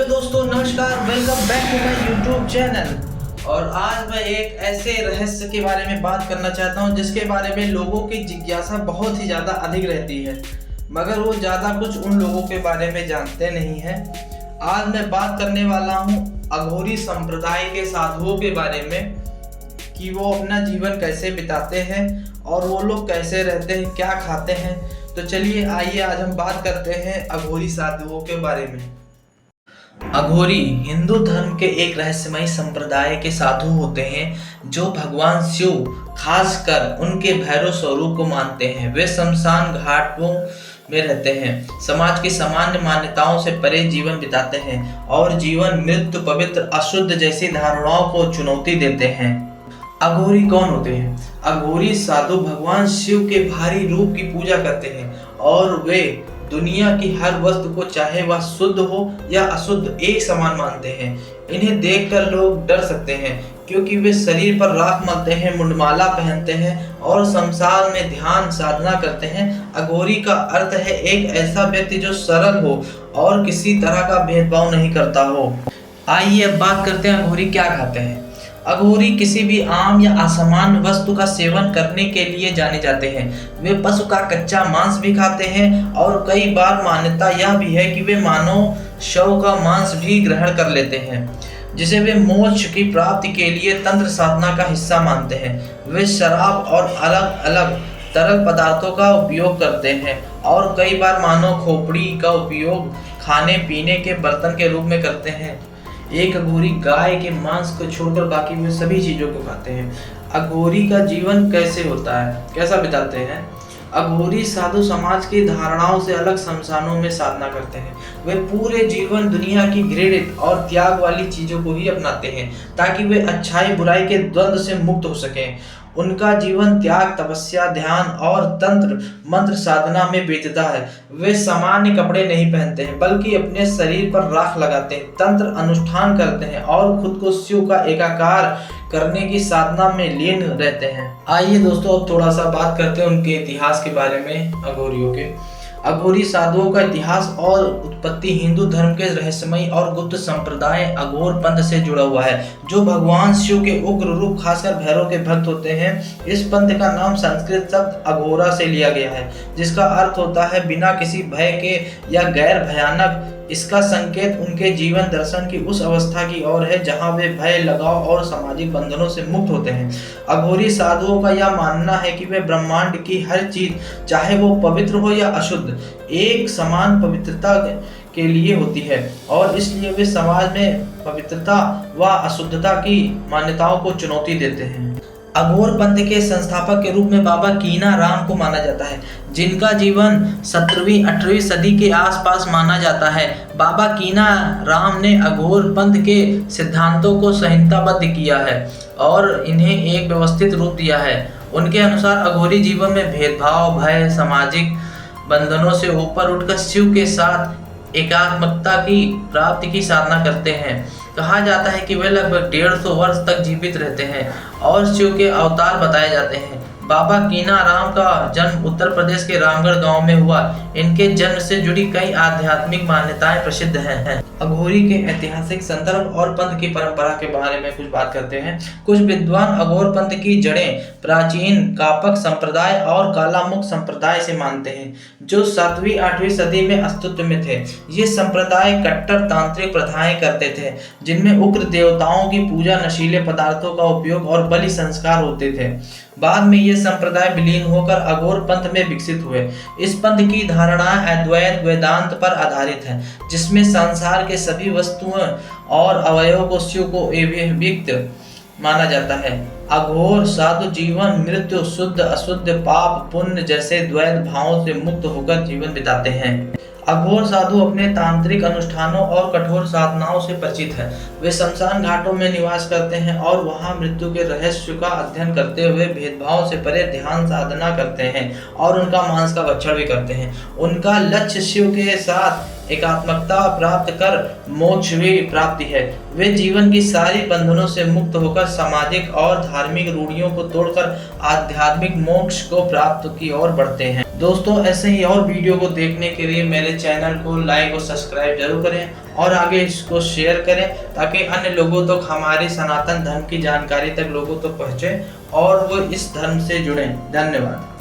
Hello दोस्तों, नमस्कार, welcome back to my YouTube channel. और आज मैं एक ऐसे रहस्य के बारे में बात करना चाहता हूं जिसके बारे में लोगों की जिज्ञासा बहुत ही ज़्यादा अधिक रहती है, मगर वो ज़्यादा कुछ उन लोगों के बारे में जानते नहीं हैं। आज मैं बात करने वाला हूं अघोरी संप्रदाय के साधुओं के बारे में कि वो अपना जीवन कैसे बिताते हैं और वो लोग कैसे रहते हैं, क्या खाते हैं। तो चलिए आइए आज हम बात करते हैं अघोरी साधुओं के बारे में। अघोरी हिंदू धर्म के एक रहस्यमयी संप्रदाय के साधु होते हैं जो भगवान शिव, खासकर उनके भैरव स्वरूप को मानते हैं। वे शमशान घाटों में रहते हैं, समाज की सामान्य मान्यताओं से परे जीवन बिताते हैं और जीवन, मृत्यु, पवित्र, अशुद्ध जैसी धारणाओं को चुनौती देते हैं। अघोरी कौन होते हैं? अघोरी साधु भगवान शिव के भारी रूप की पूजा करते हैं और वे दुनिया की हर वस्तु को, चाहे वह शुद्ध हो या अशुद्ध, एक समान मानते हैं। इन्हें देखकर लोग डर सकते हैं क्योंकि वे शरीर पर राख मलते हैं, मुंडमाला पहनते हैं और शमशान में ध्यान साधना करते हैं। अघोरी का अर्थ है एक ऐसा व्यक्ति जो सरल हो और किसी तरह का भेदभाव नहीं करता हो। आइए अब बात करते हैं अघोरी क्या खाते हैं। अघोरी किसी भी आम या असामान्य वस्तु का सेवन करने के लिए जाने जाते हैं। वे पशु का कच्चा मांस भी खाते हैं और कई बार मान्यता यह भी है कि वे मानव शव का मांस भी ग्रहण कर लेते हैं, जिसे वे मोक्ष की प्राप्ति के लिए तंत्र साधना का हिस्सा मानते हैं। वे शराब और अलग अलग तरल पदार्थों का उपयोग करते हैं और कई बार मानव खोपड़ी का उपयोग खाने पीने के बर्तन के रूप में करते हैं। एक अघोरी गाय के मांस को छोड़कर बाकी वे सभी चीजों को खाते हैं। अघोरी का जीवन कैसे होता है, कैसा बिताते हैं? अघोरी साधु समाज की धारणाओं से अलग शमशानों में साधना करते हैं। वे पूरे जीवन दुनिया की घृणित और त्याग वाली चीजों को ही अपनाते हैं ताकि वे अच्छाई बुराई के द्वंद्व से मुक्त हो सकें। उनका जीवन त्याग, तपस्या, ध्यान और तंत्र मंत्र साधना में बीतता है। वे सामान्य कपड़े नहीं पहनते हैं बल्कि अपने शरीर पर राख लगाते हैं, तंत्र अनुष्ठान करते हैं और खुद को शिव का एकाकार करने की साधना में लीन रहते हैं। आइए दोस्तों अब थोड़ा सा बात करते हैं उनके इतिहास के बारे में। अघोरियों के अघोरी साधुओं का इतिहास और उत्पत्ति हिंदू धर्म के रहस्यमयी और गुप्त संप्रदाय अघोर पंथ से जुड़ा हुआ है, जो भगवान शिव के उग्र रूप खासकर भैरव के भक्त होते हैं। इस पंथ का नाम संस्कृत शब्द अघोरा से लिया गया है, जिसका अर्थ होता है बिना किसी भय के या गैर भयानक। इसका संकेत उनके जीवन दर्शन की उस अवस्था की ओर है जहां वे भय, लगाव और सामाजिक बंधनों से मुक्त होते हैं। अघोरी साधुओं का यह मानना है कि वे ब्रह्मांड की हर चीज, चाहे वो पवित्र हो या अशुद्ध, एक समान पवित्रता के लिए होती है और इसलिए वे समाज में पवित्रता व अशुद्धता की मान्यताओं को चुनौती देते हैं। अघोर पंथ के संस्थापक के रूप में बाबा कीना राम को माना जाता है, जिनका जीवन 17वीं-18वीं सदी के आसपास माना जाता है। बाबा कीना राम ने अघोर पंथ के सिद्धांतों को संहिताबद्ध किया है और इन्हें एक व्यवस्थित रूप दिया है। उनके अनुसार अघोरी जीवन में भेदभाव, भय, सामाजिक बंधनों से ऊपर उठकर शिव के साथ एकात्मकता की प्राप्ति की साधना करते हैं। कहा जाता है कि वे लगभग 150 वर्ष तक जीवित रहते हैं और शिव के अवतार बताए जाते हैं। बाबा कीना राम का जन्म उत्तर प्रदेश के रामगढ़ गांव में हुआ। इनके जन्म से जुड़ी कई आध्यात्मिक मान्यताएं प्रसिद्ध हैं। अघोरी के ऐतिहासिक संदर्भ और पंथ की परंपरा के बारे में कुछ बात करते हैं। कुछ विद्वान अघोर पंथ की जड़ें प्राचीन कापक संप्रदाय और कालामुख संप्रदाय से मानते हैं, जो 7वीं-8वीं सदी में अस्तित्व में थे। ये संप्रदाय कट्टर तांत्रिक प्रथाएं करते थे, जिनमें उग्र देवताओं की पूजा, नशीले पदार्थों का उपयोग और बलि संस्कार होते थे। बाद में ये संप्रदाय विलीन होकर अघोर पंथ में विकसित हुए। इस पंथ की धारणा अद्वैत वेदांत पर आधारित है, जिसमें संसार के सभी वस्तुओं और अवयवों को शिव को अभिव्यक्त माना जाता है। अघोर साधु जीवन, मृत्यु, शुद्ध अशुद्ध, पाप पुण्य जैसे द्वैत भावों से मुक्त होकर जीवन बिताते हैं। अघोर साधु अपने तांत्रिक अनुष्ठानों और कठोर साधनाओं से परिचित है। वे शमशान घाटों में निवास करते हैं और वहां मृत्यु के रहस्य का अध्ययन करते हुए भेदभाव से परे ध्यान साधना करते हैं और उनका मांस का भक्षण भी करते हैं। उनका लक्ष्य शिव के साथ एकात्मकता प्राप्त कर मोक्ष भी प्राप्ति है। वे जीवन की सारी बंधनों से मुक्त होकर सामाजिक और धार्मिक रूढ़ियों को तोड़कर आध्यात्मिक मोक्ष को प्राप्त की ओर बढ़ते हैं। दोस्तों ऐसे ही और वीडियो को देखने के लिए मेरे चैनल को लाइक और सब्सक्राइब जरूर करें और आगे इसको शेयर करें ताकि अन्य लोगों तक हमारे सनातन धर्म की जानकारी तक लोगों तक पहुँचे और वो इस धर्म से जुड़ें। धन्यवाद।